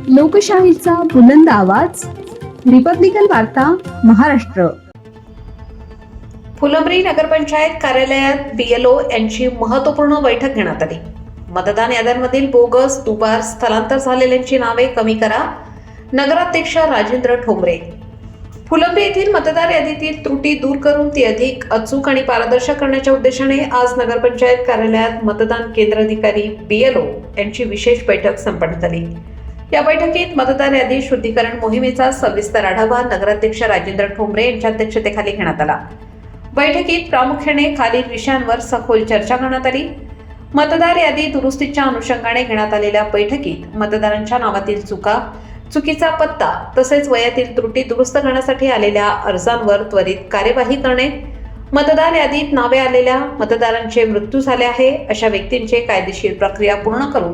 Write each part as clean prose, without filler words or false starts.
लोकशाहीचा बुलंद आवाज, रिपब्लिकन वार्ता, महाराष्ट्र. फुलंब्री नगरपंचायत कार्यालयात बीएलओ यांची महत्त्वपूर्ण बैठक घेण्यात आली. मतदान याद्यांमधील बोगस, दुबार, स्थलांतर झालेल्यांची नावे कमी करा. नगराध्यक्ष राजेंद्र ठोंबरे. फुलंब्री येथील मतदार यादीतील त्रुटी दूर करून ती अधिक अचूक आणि पारदर्शक करण्याच्या उद्देशाने आज नगरपंचायत कार्यालयात मतदान केंद्र अधिकारी बीएलओ यांची विशेष बैठक संपन्न झाली. या बैठकीत मतदार यादी शुद्धीकरण मोहिमेचा सविस्तर आढावा नगराध्यक्ष राजेंद्र ठोंबरे यांच्या अध्यक्षतेखाली घेण्यात आला. बैठकीत प्रामुख्याने खालील विषयांवर सखोल चर्चा करण्यात आली. मतदार यादी दुरुस्तीच्या अनुषंगाने घेण्यात आलेल्या बैठकीत मतदारांच्या नावातील चुका, चुकीचा पत्ता तसेच वयातील त्रुटी दुरुस्त करण्यासाठी आलेल्या अर्जांवर त्वरित कार्यवाही करणे, मतदार यादीत नावे आलेल्या मतदारांचे मृत्यू झाले आहे अशा व्यक्तींचे कायदेशीर प्रक्रिया पूर्ण करून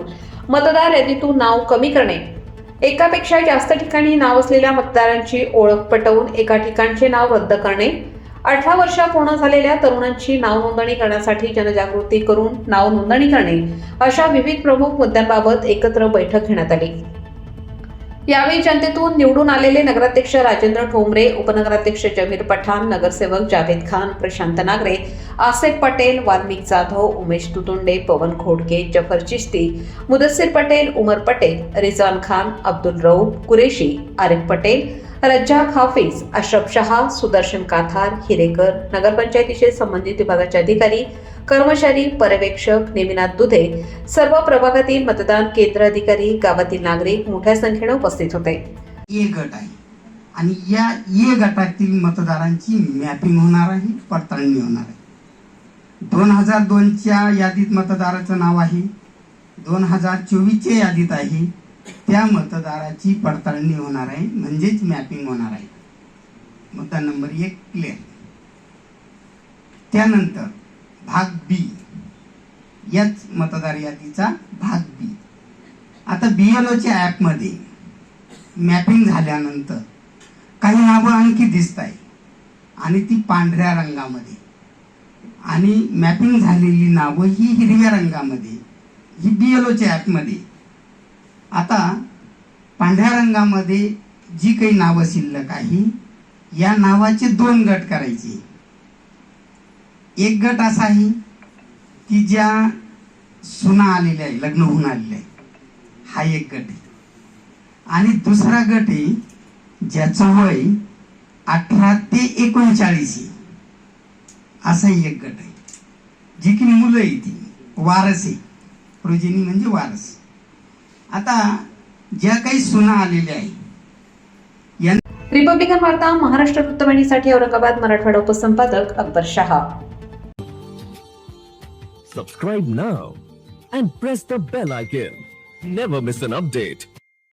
मतदार यादीतून नाव कमी करणे, एकापेक्षा जास्त ठिकाणी नाव असलेल्या मतदारांची ओळख पटवून एका ठिकाणचे नाव रद्द करणे, 18 वर्ष पूर्ण झालेल्या तरुणांची नाव नोंदणी करण्यासाठी जनजागृती करून नाव नोंदणी करणे अशा विविध प्रमुख मुद्द्यांबाबत एकत्र बैठक घेण्यात आली. यावेळी जनतेतून निवडून आलेले नगराध्यक्ष राजेंद्र ठोंबरे, उपनगराध्यक्ष जमीर पठाण, नगरसेवक जावेद खान, प्रशांत नागरे, आसेफ पटेल, वाल्मिक जाधव, उमेश तुतुंडे, पवन खोडके, जफर चिश्ती, मुदस्सिर पटेल, उमर पटेल, रिजवान खान, अब्दुल रऊफ कुरेशी, आरिफ पटेल, रज्जाक हाफिज, अशरफ शहा, सुदर्शन काथार, हिरेकर, नगरपंचायतीचे संबंधित विभागाचे अधिकारी, कर्मचारी, पर्यवेक्षक, नेमिनाथ दुधे, सर्व प्रभागातील मतदान केंद्र अधिकारी, गावातील नागरिक मोठ्या संख्येने उपस्थित होते. ए गट आहे आणि या ए गटातील मतदारांची मॅपिंग होणार आहे, पडताळणी होणार आहे. 2002च्या यादीत मतदाराचं नाव आहे, 2024च्या यादीत आहे, त्या मतदाराची पडताळणी होणार आहे, म्हणजेच मॅपिंग होणार आहे. मुद्दा नंबर 1 क्लिअर. त्यानंतर भाग बी, याच मतदार यादीचा भाग बी. आता बीएलओच्या ॲपमध्ये मॅपिंग झाल्यानंतर काही नावं आणखी दिसत आहे आणि ती पांढऱ्या रंगामध्ये, आणि मॅपिंग झालेली नावं ही हिरव्या रंगामध्ये, ही बीएलओच्या ॲपमध्ये. आता पांढऱ्या रंगामध्ये जी काही नावं शिल्लक आहे, या नावाचे 2 गट करायचे. एक गट असा आहे की ज्या सुना आलेल्या आहे, लग्न होऊन आलेल्या आहे, हा एक गट आहे. आणि दुसरा गट आहे ज्याचं वय 18 ते 39 आहे, असाही एक गट आहे. जी की मुलं आहे ती वारस आहे, प्रोजेनी म्हणजे वारस. आता ज्या काही सुना आलेल्या आहे, रिपब्लिकन वार्ता, Maharashtra वृत्तवाहिनीसाठी Aurangabad, Marathwada उपसंपादक Akbar Shah. Subscribe now and press the bell icon. Never miss an update.